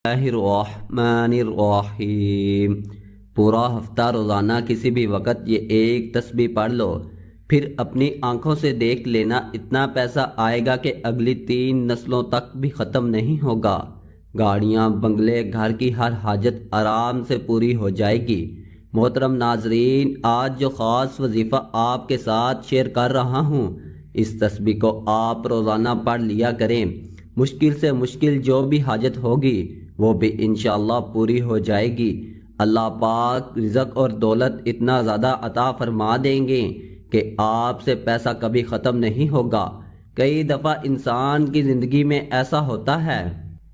اللہ الرحمن الرحیم۔ پورا ہفتہ روزانہ کسی بھی وقت یہ ایک تسبیح پڑھ لو، پھر اپنی آنکھوں سے دیکھ لینا اتنا پیسہ آئے گا کہ اگلی 3 نسلوں تک بھی ختم نہیں ہوگا۔ گاڑیاں، بنگلے، گھر کی ہر حاجت آرام سے پوری ہو جائے گی۔ محترم ناظرین، آج جو خاص وظیفہ آپ کے ساتھ شیئر کر رہا ہوں، اس تسبیح کو آپ روزانہ پڑھ لیا کریں۔ مشکل سے مشکل جو بھی حاجت ہوگی وہ بھی انشاءاللہ پوری ہو جائے گی۔ اللہ پاک رزق اور دولت اتنا زیادہ عطا فرما دیں گے کہ آپ سے پیسہ کبھی ختم نہیں ہوگا۔ کئی دفعہ انسان کی زندگی میں ایسا ہوتا ہے،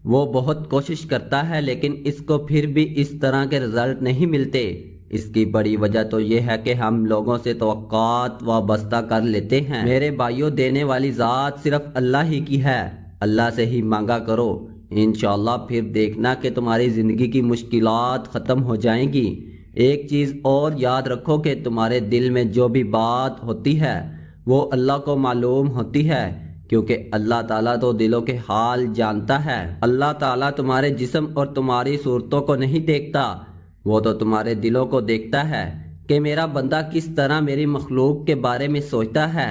وہ بہت کوشش کرتا ہے لیکن اس کو پھر بھی اس طرح کے رزلٹ نہیں ملتے۔ اس کی بڑی وجہ تو یہ ہے کہ ہم لوگوں سے توقعات وابستہ کر لیتے ہیں۔ میرے بھائیوں، دینے والی ذات صرف اللہ ہی کی ہے، اللہ سے ہی مانگا کرو، انشاءاللہ پھر دیکھنا کہ تمہاری زندگی کی مشکلات ختم ہو جائیں گی۔ ایک چیز اور یاد رکھو کہ تمہارے دل میں جو بھی بات ہوتی ہے وہ اللہ کو معلوم ہوتی ہے، کیونکہ اللہ تعالیٰ تو دلوں کے حال جانتا ہے۔ اللہ تعالیٰ تمہارے جسم اور تمہاری صورتوں کو نہیں دیکھتا، وہ تو تمہارے دلوں کو دیکھتا ہے کہ میرا بندہ کس طرح میری مخلوق کے بارے میں سوچتا ہے،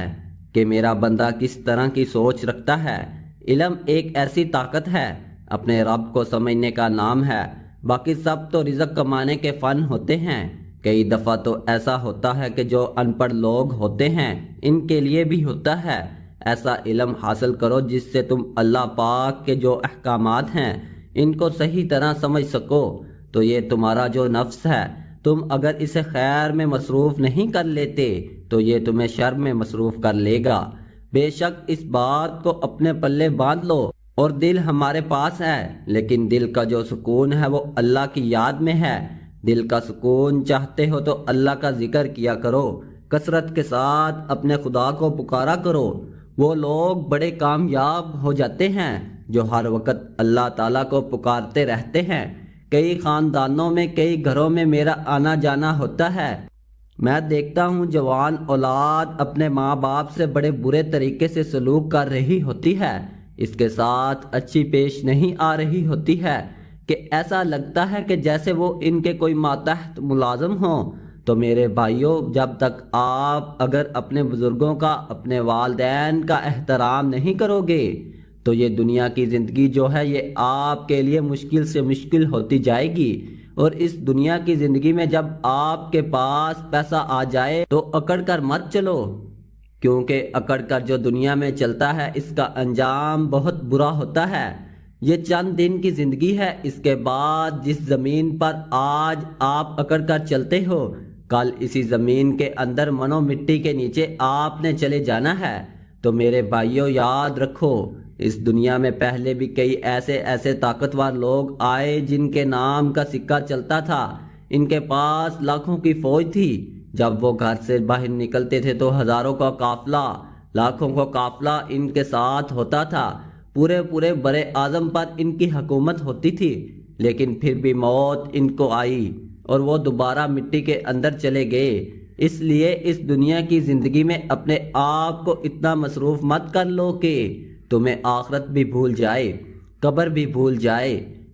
کہ میرا بندہ کس طرح کی سوچ رکھتا ہے۔ علم ایک ایسی طاقت ہے، اپنے رب کو سمجھنے کا نام ہے، باقی سب تو رزق کمانے کے فن ہوتے ہیں۔ کئی دفعہ تو ایسا ہوتا ہے کہ جو ان پڑھ لوگ ہوتے ہیں ان کے لیے بھی ہوتا ہے۔ ایسا علم حاصل کرو جس سے تم اللہ پاک کے جو احکامات ہیں ان کو صحیح طرح سمجھ سکو، تو یہ تمہارا جو نفس ہے، تم اگر اسے خیر میں مصروف نہیں کر لیتے تو یہ تمہیں شر میں مصروف کر لے گا۔ بے شک اس بات کو اپنے پلے باندھ لو، اور دل ہمارے پاس ہے لیکن دل کا جو سکون ہے وہ اللہ کی یاد میں ہے۔ دل کا سکون چاہتے ہو تو اللہ کا ذکر کیا کرو، کثرت کے ساتھ اپنے خدا کو پکارا کرو۔ وہ لوگ بڑے کامیاب ہو جاتے ہیں جو ہر وقت اللہ تعالیٰ کو پکارتے رہتے ہیں۔ کئی خاندانوں میں، کئی گھروں میں میرا آنا جانا ہوتا ہے، میں دیکھتا ہوں جوان اولاد اپنے ماں باپ سے بڑے برے طریقے سے سلوک کر رہی ہوتی ہے، اس کے ساتھ اچھی پیش نہیں آ رہی ہوتی ہے، کہ ایسا لگتا ہے کہ جیسے وہ ان کے کوئی ماتحت ملازم ہوں۔ تو میرے بھائیوں، جب تک آپ اگر اپنے بزرگوں کا، اپنے والدین کا احترام نہیں کرو گے تو یہ دنیا کی زندگی جو ہے یہ آپ کے لیے مشکل سے مشکل ہوتی جائے گی۔ اور اس دنیا کی زندگی میں جب آپ کے پاس پیسہ آ جائے تو اکڑ کر مت چلو، کیونکہ اکڑ کر جو دنیا میں چلتا ہے اس کا انجام بہت برا ہوتا ہے۔ یہ چند دن کی زندگی ہے، اس کے بعد جس زمین پر آج آپ اکڑ کر چلتے ہو، کل اسی زمین کے اندر منو مٹی کے نیچے آپ نے چلے جانا ہے۔ تو میرے بھائیوں، یاد رکھو، اس دنیا میں پہلے بھی کئی ایسے طاقتور لوگ آئے جن کے نام کا سکہ چلتا تھا، ان کے پاس لاکھوں کی فوج تھی۔ جب وہ گھر سے باہر نکلتے تھے تو ہزاروں کا قافلہ، لاکھوں کا قافلہ ان کے ساتھ ہوتا تھا، پورے بر اعظم پر ان کی حکومت ہوتی تھی، لیکن پھر بھی موت ان کو آئی اور وہ دوبارہ مٹی کے اندر چلے گئے۔ اس لیے اس دنیا کی زندگی میں اپنے آپ کو اتنا مصروف مت کر لو کہ تمہیں آخرت بھی بھول جائے، قبر بھی بھول جائے۔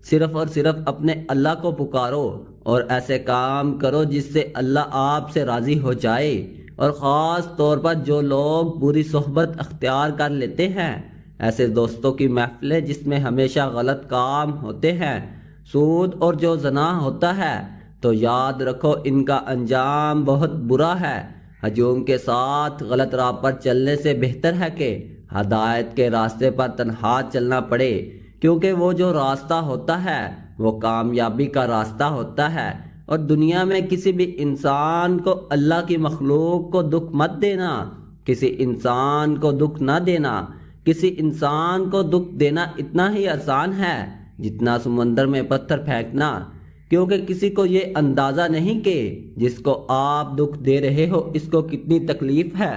صرف اور صرف اپنے اللہ کو پکارو اور ایسے کام کرو جس سے اللہ آپ سے راضی ہو جائے۔ اور خاص طور پر جو لوگ بری صحبت اختیار کر لیتے ہیں، ایسے دوستوں کی محفلیں جس میں ہمیشہ غلط کام ہوتے ہیں، سود اور جو زنا ہوتا ہے، تو یاد رکھو ان کا انجام بہت برا ہے۔ ہجوم کے ساتھ غلط راہ پر چلنے سے بہتر ہے کہ ہدایت کے راستے پر تنہا چلنا پڑے، کیونکہ وہ جو راستہ ہوتا ہے وہ کامیابی کا راستہ ہوتا ہے۔ اور دنیا میں کسی بھی انسان کو، اللہ کی مخلوق کو دکھ مت دینا، کسی انسان کو دکھ نہ دینا۔ کسی انسان کو دکھ دینا اتنا ہی آسان ہے جتنا سمندر میں پتھر پھینکنا، کیونکہ کسی کو یہ اندازہ نہیں کہ جس کو آپ دکھ دے رہے ہو اس کو کتنی تکلیف ہے۔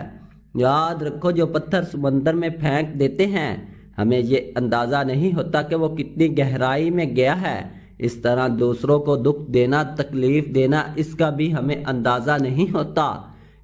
یاد رکھو، جو پتھر سمندر میں پھینک دیتے ہیں ہمیں یہ اندازہ نہیں ہوتا کہ وہ کتنی گہرائی میں گیا ہے، اس طرح دوسروں کو دکھ دینا، تکلیف دینا، اس کا بھی ہمیں اندازہ نہیں ہوتا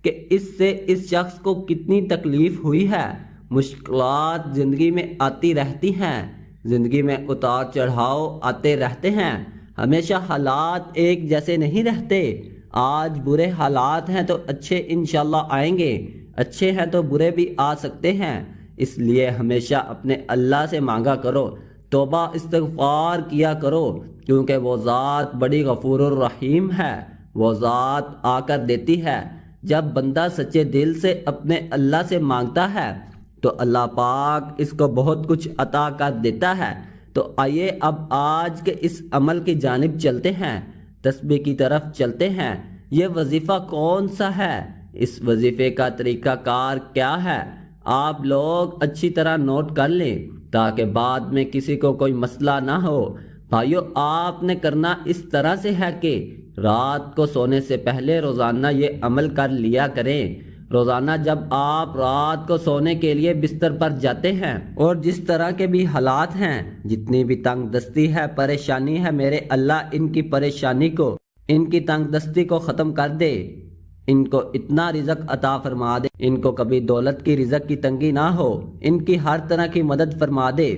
کہ اس سے اس شخص کو کتنی تکلیف ہوئی ہے۔ مشکلات زندگی میں آتی رہتی ہیں، زندگی میں اتار چڑھاؤ آتے رہتے ہیں، ہمیشہ حالات ایک جیسے نہیں رہتے۔ آج برے حالات ہیں تو اچھے انشاءاللہ آئیں گے، اچھے ہیں تو برے بھی آ سکتے ہیں۔ اس لیے ہمیشہ اپنے اللہ سے مانگا کرو، توبہ استغفار کیا کرو، کیونکہ وہ ذات بڑی غفور الرحیم ہے، وہ ذات آ کر دیتی ہے۔ جب بندہ سچے دل سے اپنے اللہ سے مانگتا ہے تو اللہ پاک اس کو بہت کچھ عطا کر دیتا ہے۔ تو آئیے اب آج کے اس عمل کی جانب چلتے ہیں، تسبیح کی طرف چلتے ہیں۔ یہ وظیفہ کون سا ہے؟ اس وظیفے کا طریقہ کار کیا ہے؟ آپ لوگ اچھی طرح نوٹ کر لیں تاکہ بعد میں کسی کو کوئی مسئلہ نہ ہو۔ بھائیو، آپ نے کرنا اس طرح سے ہے کہ رات کو سونے سے پہلے روزانہ یہ عمل کر لیا کریں۔ روزانہ جب آپ رات کو سونے کے لیے بستر پر جاتے ہیں اور جس طرح کے بھی حالات ہیں، جتنی بھی تنگ دستی ہے، پریشانی ہے، میرے اللہ ان کی پریشانی کو، ان کی تنگ دستی کو ختم کر دے، ان کو اتنا رزق عطا فرما دے، ان کو کبھی دولت کی رزق کی تنگی نہ ہو، ان کی ہر طرح کی مدد فرما دے۔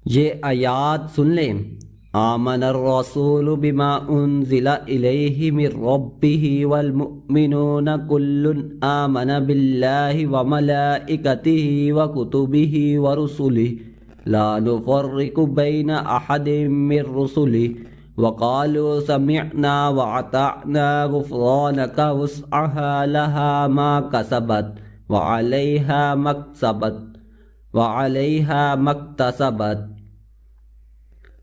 یہ آیات سن لیں۔ آمن الرسول بما انزل الیہ من ربہ والمؤمنون کل آمن باللہ وملائکتہ وکتبہ ورسلہ لا نفرق بین احد من رسلہ وقالوا سمعنا واطعنا غفرانک وسعها لها ما کسبت وعلیہا مکتسبت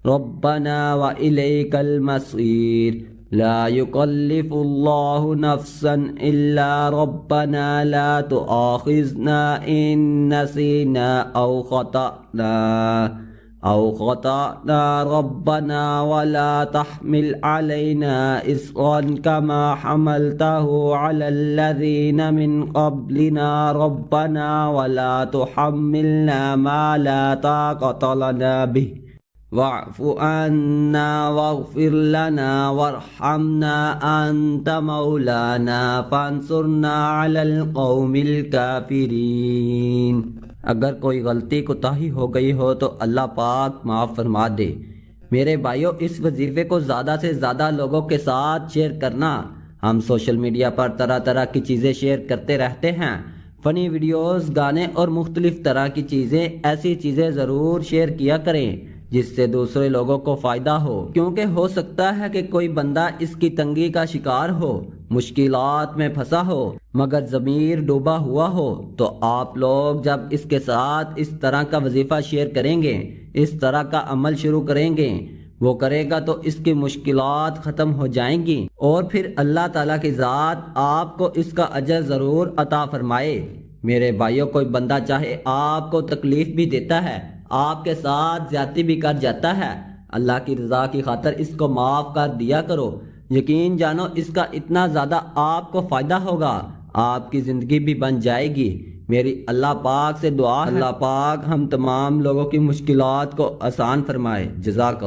ربنا وإلیک المصیر لا یکلف اللہ نفسا الا ربنا لا تؤاخذنا ان نسینا او خطأنا ربنا ولا تحمل علينا إصرا كما حملته على الذين من قبلنا ربنا ولا تحملنا ما لا طاقة لنا به واعف عنا واغفر لنا وارحمنا أنت مولانا فانصرنا على القوم الكافرين۔ اگر کوئی غلطی کوتاہی ہو گئی ہو تو اللہ پاک معاف فرما دے۔ میرے بھائیوں، اس وظیفے کو زیادہ سے زیادہ لوگوں کے ساتھ شیئر کرنا۔ ہم سوشل میڈیا پر طرح طرح کی چیزیں شیئر کرتے رہتے ہیں، فنی ویڈیوز، گانے اور مختلف طرح کی چیزیں۔ ایسی چیزیں ضرور شیئر کیا کریں جس سے دوسرے لوگوں کو فائدہ ہو، کیونکہ ہو سکتا ہے کہ کوئی بندہ اس کی تنگی کا شکار ہو، مشکلات میں پھنسا ہو، مگر ضمیر ڈوبا ہوا ہو۔ تو آپ لوگ جب اس کے ساتھ اس طرح کا وظیفہ شیئر کریں گے، اس طرح کا عمل شروع کریں گے، وہ کرے گا تو اس کی مشکلات ختم ہو جائیں گی، اور پھر اللہ تعالیٰ کی ذات آپ کو اس کا اجر ضرور عطا فرمائے۔ میرے بھائیوں، کوئی بندہ چاہے آپ کو تکلیف بھی دیتا ہے، آپ کے ساتھ زیادتی بھی کر جاتا ہے، اللہ کی رضا کی خاطر اس کو معاف کر دیا کرو۔ یقین جانو اس کا اتنا زیادہ آپ کو فائدہ ہوگا، آپ کی زندگی بھی بن جائے گی۔ میری اللہ پاک سے دعا ہے، اللہ پاک ہم تمام لوگوں کی مشکلات کو آسان فرمائے۔ جزاک اللہ۔